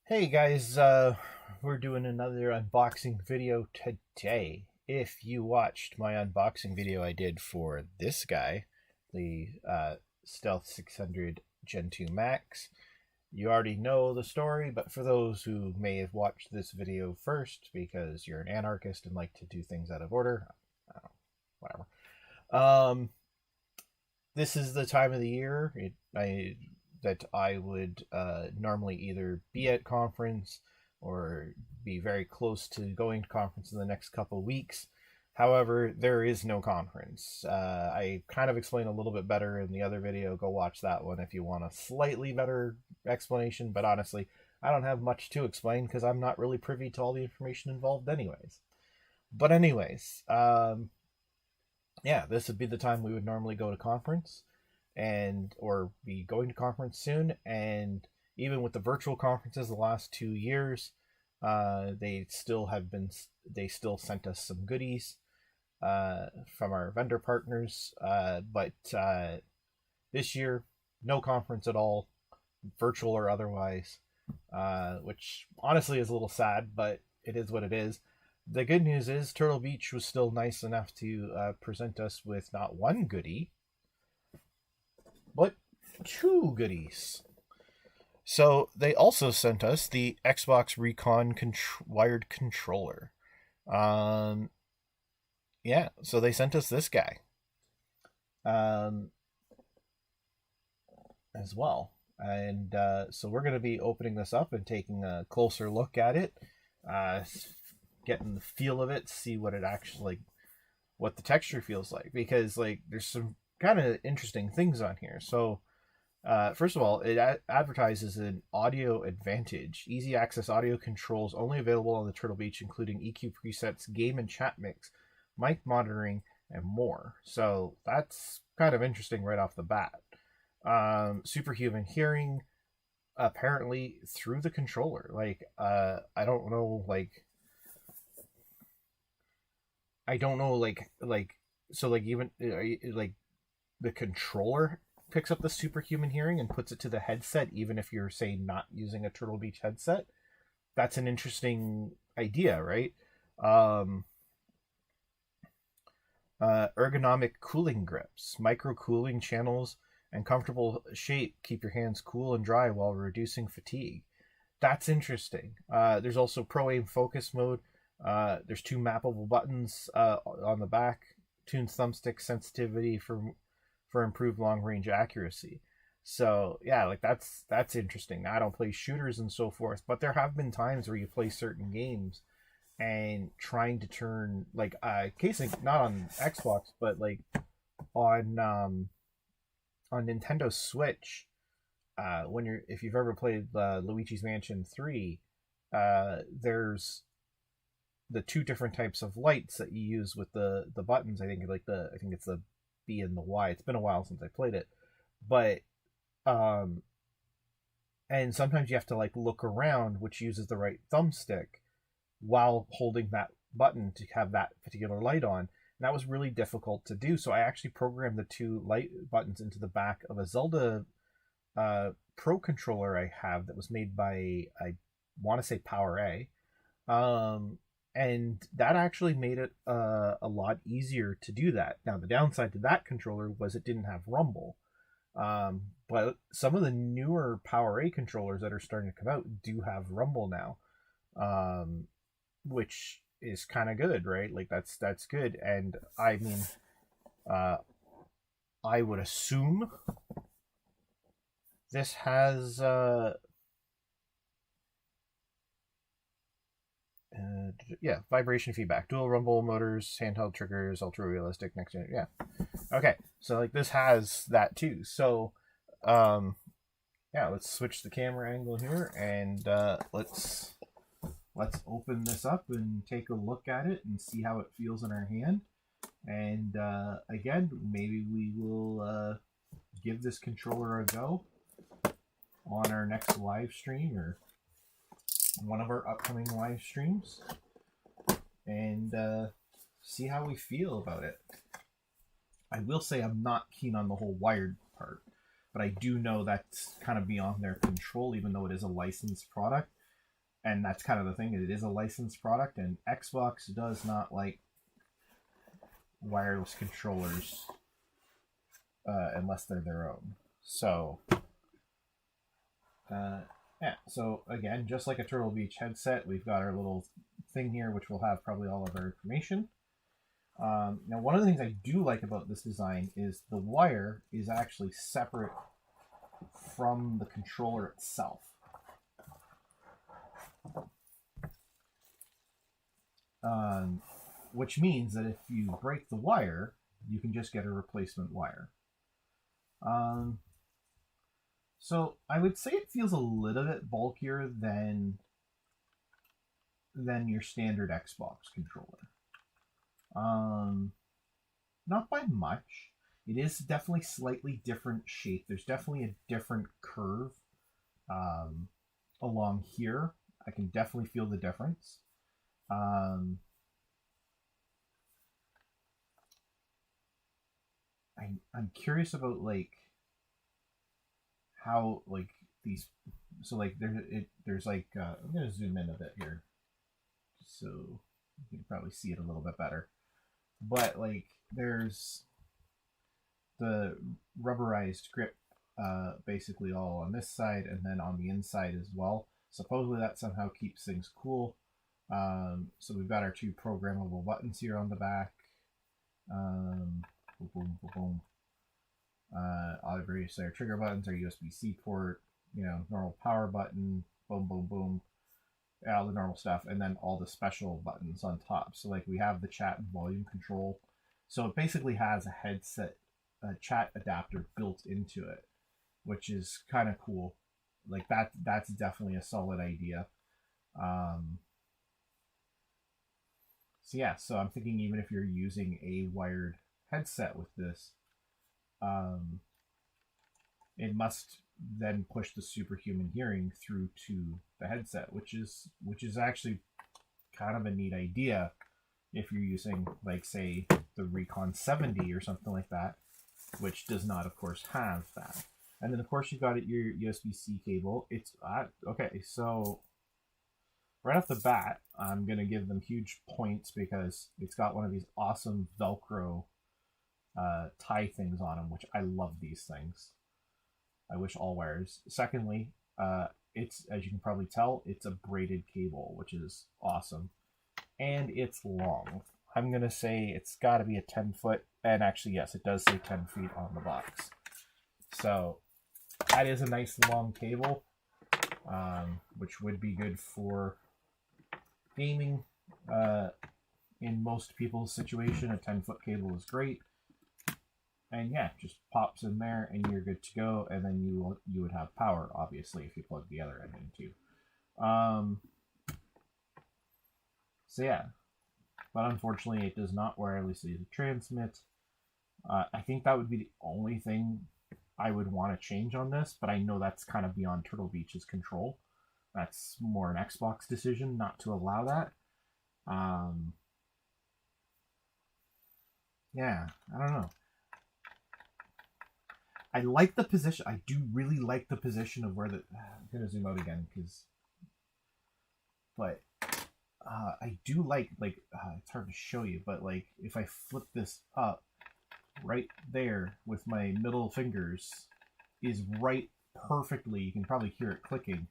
Hey guys, we're doing another unboxing video today. If you watched my unboxing video I did for this guy, the Stealth 600 Gen 2 Max, you already know the story, but for those who may have watched this video first because you're an anarchist and like to do things out of order, I don't know, whatever. This is the time of the year that I would normally either be at conference or be very close to going to conference in the next couple of weeks. However, there is no conference. I kind of explained a little bit better in the other video. Go watch that one if you want a slightly better explanation. But honestly, I don't have much to explain because I'm not really privy to all the information involved anyways. But anyways, yeah, this would be the time we would normally go to conference and or be going to conference soon. And even with the virtual conferences the last 2 years, they still sent us some goodies from our vendor partners. But this year, no conference at all, virtual or otherwise, which honestly is a little sad, but it is what it is. The good news is Turtle Beach was still nice enough to present us with not one goodie, but two goodies. So they also sent us the Xbox Recon wired controller. Um, yeah, so they sent us this guy um, as well. And so we're going to be opening this up and taking a closer look at it, uh, getting the feel of it, see what it actually, like, what the texture feels like. Because, like, there's some kind of interesting things on here. So, first of all, it advertises an audio advantage. Easy access audio controls only available on the Turtle Beach, including EQ presets, game and chat mix, mic monitoring, and more. So that's kind of interesting right off the bat. Superhuman hearing, apparently through the controller. Like, I don't know, so like even like the controller picks up the superhuman hearing and puts it to the headset, even if you're, say, not using a Turtle Beach headset. That's an interesting idea, right? Um, Ergonomic cooling grips, micro cooling channels, and comfortable shape keep your hands cool and dry while reducing fatigue. That's interesting. There's also Pro Aim Focus mode. There's two mappable buttons on the back. Tunes thumbstick sensitivity for improved long range accuracy. So yeah, like that's interesting. Now, I don't play shooters and so forth, but there have been times where you play certain games and trying to turn, like, casing not on Xbox, but like on Nintendo Switch. When you're if you've ever played Luigi's Mansion 3, there's the two different types of lights that you use with the buttons. I think it's the B and the Y. It's been a while since I played it, but um, and sometimes you have to, like, look around, which uses the right thumbstick while holding that button to have that particular light on. And that was really difficult to do. So I actually programmed the two light buttons into the back of a Zelda Pro controller I have that was made by, I want to say, Power A. And that actually made it a lot easier to do that. Now, the downside to that controller was it didn't have rumble. But some of the newer Power A controllers that are starting to come out do have rumble now, which is kind of good, right? Like, that's good. And I mean, I would assume this has yeah, vibration feedback, dual rumble motors, handheld triggers, ultra realistic next gen. Yeah, okay, so like this has that too. So yeah, let's switch the camera angle here and let's open this up and take a look at it and see how it feels in our hand. And again, maybe we will give this controller a go on our next live stream or one of our upcoming live streams and see how we feel about it. I will say I'm not keen on the whole wired part, but I do know that's kind of beyond their control, even though it is a licensed product. And that's kind of the thing. It is a licensed product, and Xbox does not like wireless controllers unless they're their own. So, yeah. So again, just like a Turtle Beach headset, we've got our little thing here, which will have probably all of our information. Now, one of the things I do like about this design is the wire is actually separate from the controller itself. Which means that if you break the wire, you can just get a replacement wire. So I would say it feels a little bit bulkier than your standard Xbox controller. Not by much. It is definitely slightly different shape. There's definitely a different curve along here. I can definitely feel the difference. I'm curious about like how like these. So like there's like I'm gonna zoom in a bit here, so you can probably see it a little bit better. But like there's the rubberized grip basically all on this side and then on the inside as well. Supposedly that somehow keeps things cool. So we've got our two programmable buttons here on the back. Boom, boom, boom, boom. Obviously our trigger buttons, our USB-C port, normal power button, boom, boom, boom. All the normal stuff, and then all the special buttons on top. So like we have the chat and volume control. So it basically has a headset, a chat adapter built into it, which is kind of cool. Like that's definitely a solid idea. So yeah, so I'm thinking even if you're using a wired headset with this, it must then push the superhuman hearing through to the headset, which is actually kind of a neat idea if you're using like say the Recon 70 or something like that, which does not of course have that. And then of course you've got your USB-C cable. It's okay, so right off the bat I'm gonna give them huge points because it's got one of these awesome Velcro tie things on them, which I love these things. I wish all wires. Secondly, it's, as you can probably tell, it's a braided cable, which is awesome. And it's long. I'm going to say it's got to be a 10 foot. And actually, yes, it does say 10 feet on the box. So that is a nice long cable, which would be good for gaming. In most people's situation, a 10-foot cable is great. And yeah, just pops in there and you're good to go. And then you would have power, obviously, if you plug the other end in too. So yeah, but unfortunately it does not wirelessly transmit. I think that would be the only thing I would want to change on this, but I know that's kind of beyond Turtle Beach's control. That's more an Xbox decision not to allow that. Yeah, I don't know. I like the position. I do really like the position of where the. I'm gonna zoom out again but I do like it's hard to show you, but like if I flip this up, right there with my middle fingers is right perfectly. You can probably hear it clicking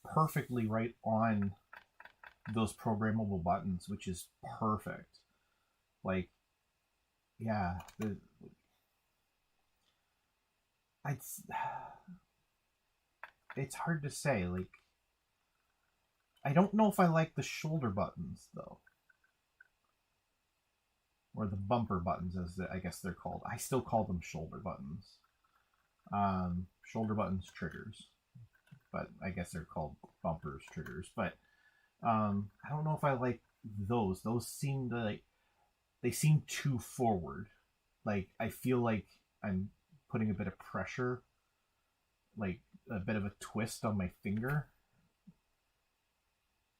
perfectly right on those programmable buttons, which is perfect. Like, yeah, it's hard to say. Like, I don't know if I like the shoulder buttons though, or the bumper buttons, as I guess they're called. I still call them shoulder buttons. Shoulder buttons triggers, but I guess they're called bumpers triggers. But I don't know if I like those. Those seem to they seem too forward. Like I feel like I'm putting a bit of pressure, like a bit of a twist on my finger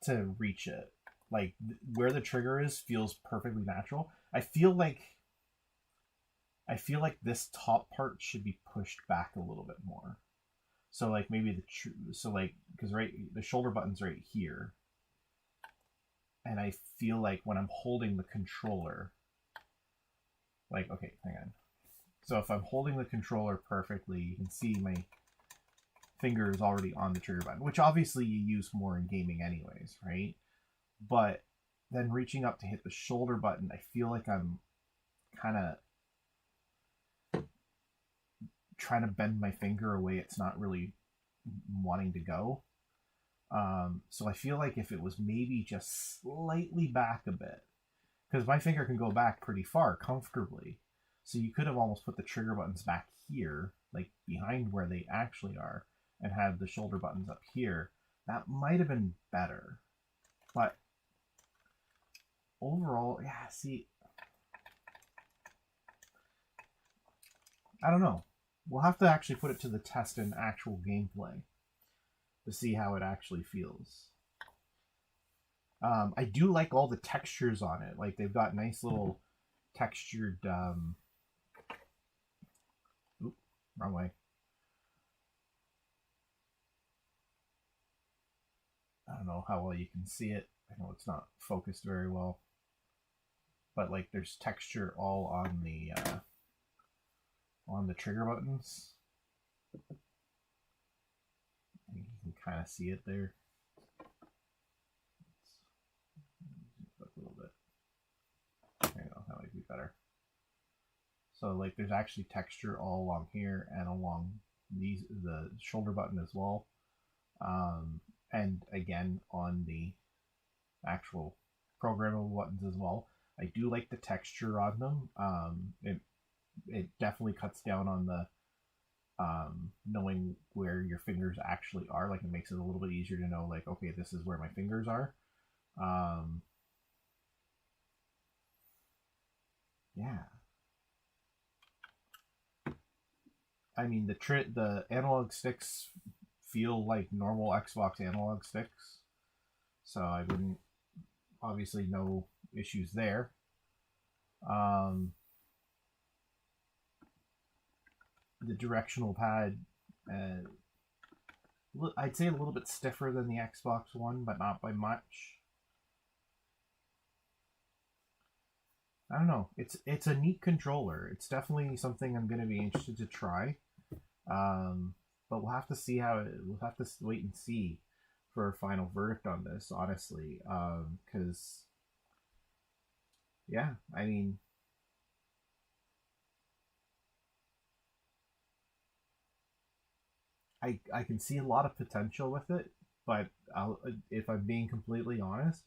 to reach it. Like where the trigger is feels perfectly natural. I feel like this top part should be pushed back a little bit more. So like maybe because the shoulder button's right here, and I feel like when I'm holding the controller, like, okay, hang on. So if I'm holding the controller perfectly, you can see my finger is already on the trigger button, which obviously you use more in gaming anyways, right? But then reaching up to hit the shoulder button, I feel like I'm kind of trying to bend my finger away. It's not really wanting to go. So I feel like if it was maybe just slightly back a bit, because my finger can go back pretty far comfortably. So you could have almost put the trigger buttons back here, like behind where they actually are, and had the shoulder buttons up here. That might have been better. But overall, yeah, see, I don't know. We'll have to actually put it to the test in actual gameplay to see how it actually feels. I do like all the textures on it. Like they've got nice little textured. Oop, wrong way. I don't know how well you can see it. I know it's not focused very well, but like there's texture all on the trigger buttons. I think you can kind of see it there. Let's a little bit. There you go. That might be better. So like there's actually texture all along here and along the shoulder button as well. And again on the actual programmable buttons as well. I do like the texture on them. It definitely cuts down on the knowing where your fingers actually are. Like it makes it a little bit easier to know, like, okay, this is where my fingers are. Yeah. I mean, the analog sticks feel like normal Xbox analog sticks, so I wouldn't, obviously no issues there. The directional pad, I'd say a little bit stiffer than the Xbox One, but not by much. I don't know. It's a neat controller. It's definitely something I'm going to be interested to try. But we'll have to see we'll have to wait and see for a final verdict on this, honestly. Because, yeah, I mean, I can see a lot of potential with it, but if I'm being completely honest,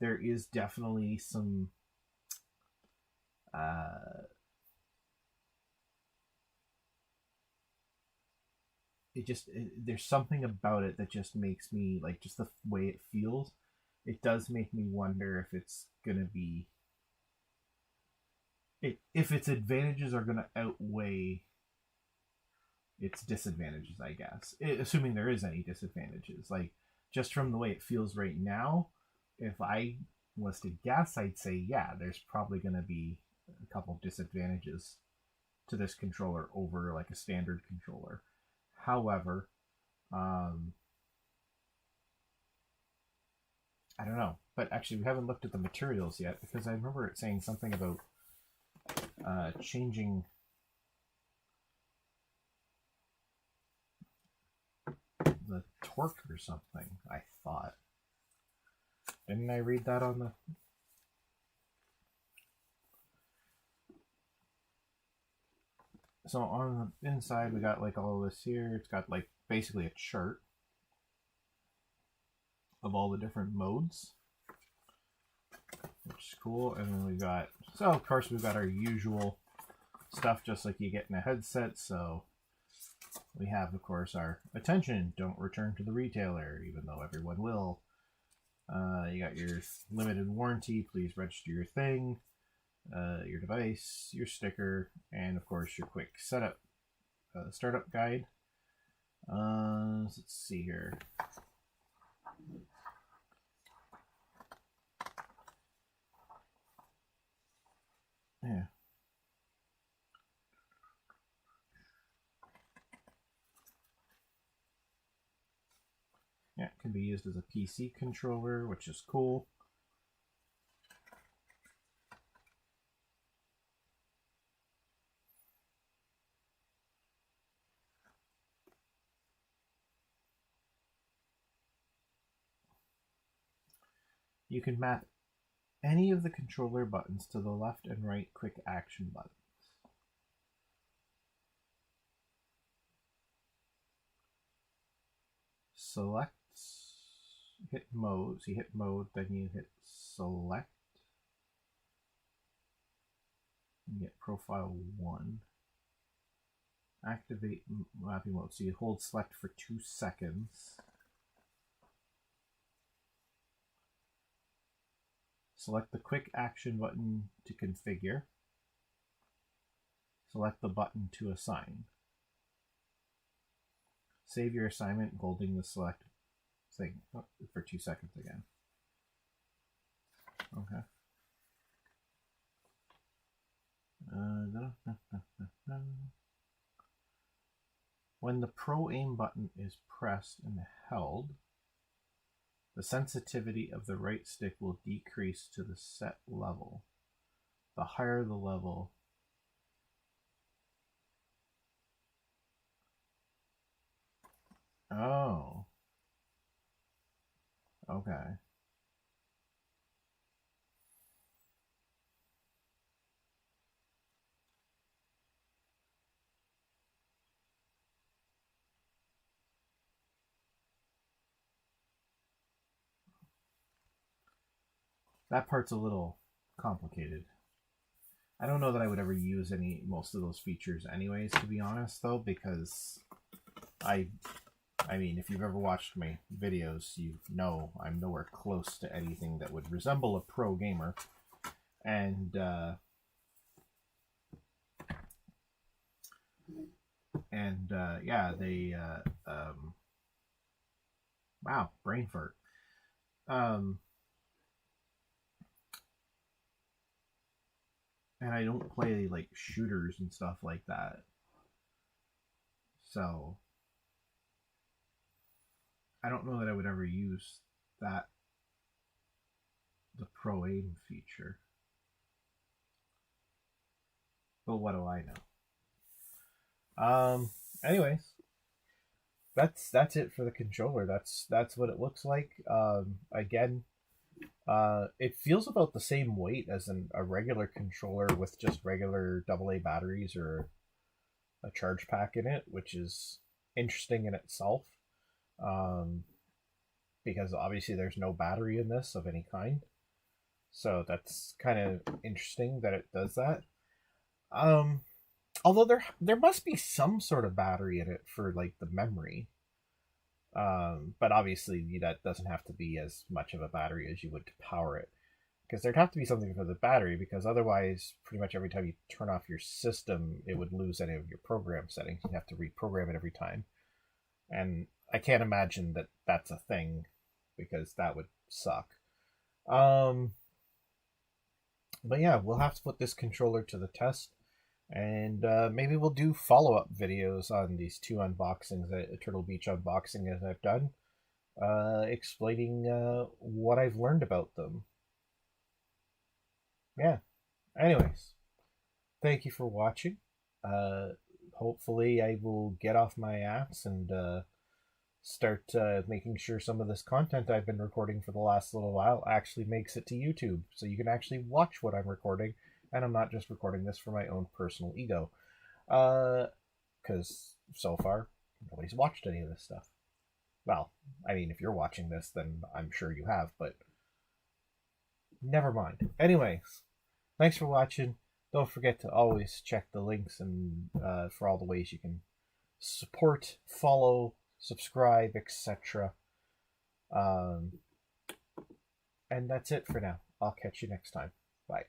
there is definitely some there's something about it that just makes me, like, just the way it feels, it does make me wonder if it's gonna be if its advantages are gonna outweigh its disadvantages, I guess. Assuming there is any disadvantages. Like, just from the way it feels right now, if I was to guess, I'd say, yeah, there's probably going to be a couple disadvantages to this controller over, like, a standard controller. However, I don't know. But actually, we haven't looked at the materials yet, because I remember it saying something about changing the torque or something, I thought. Didn't I read that on the... So on the inside, we got like all this here. It's got like basically a chart of all the different modes, which is cool. And then we got, so of course we've got our usual stuff just like you get in a headset. So we have, of course, our attention, don't return to the retailer, even though everyone will. You got your limited warranty, please register your thing, your device, your sticker, and of course your quick setup, startup guide. Let's see here. Yeah. can be used as a PC controller, which is cool. You can map any of the controller buttons to the left and right quick action buttons. Select, hit mode. So you hit mode, then you hit select. You get profile 1. Activate mapping mode. So you hold select for 2 seconds. Select the quick action button to configure. Select the button to assign. Save your assignment holding the select thing for 2 seconds again. Okay. When the Pro Aim button is pressed and held, the sensitivity of the right stick will decrease to the set level. The higher the level, oh, okay. That part's a little complicated. I don't know that I would ever use most of those features anyways, to be honest, though, because I mean, if you've ever watched my videos, you know I'm nowhere close to anything that would resemble a pro gamer. And yeah, they wow, brain fart. And I don't play like shooters and stuff like that. So I don't know that I would ever use the Pro Aim feature. But what do I know? Anyways, that's it for the controller. That's what it looks like. Again, it feels about the same weight as a regular controller with just regular AA batteries or a charge pack in it, which is interesting in itself. Because obviously there's no battery in this of any kind. So that's kind of interesting that it does that. Although there must be some sort of battery in it for like the memory. But obviously that doesn't have to be as much of a battery as you would to power it. Because there'd have to be something for the battery, because otherwise pretty much every time you turn off your system, it would lose any of your program settings. You'd have to reprogram it every time. And I can't imagine that that's a thing, because that would suck. But yeah, we'll have to put this controller to the test, and maybe we'll do follow-up videos on these 2 unboxings, Turtle Beach unboxing that I've done, explaining what I've learned about them. Yeah. Anyways, thank you for watching. Hopefully I will get off my ass and start making sure some of this content I've been recording for the last little while actually makes it to YouTube, so you can actually watch what I'm recording, and I'm not just recording this for my own personal ego. Because so far, nobody's watched any of this stuff. Well, I mean, if you're watching this, then I'm sure you have, but never mind. Anyways, thanks for watching. Don't forget to always check the links and for all the ways you can support, follow, subscribe, etc. And that's it for now. I'll catch you next time. Bye.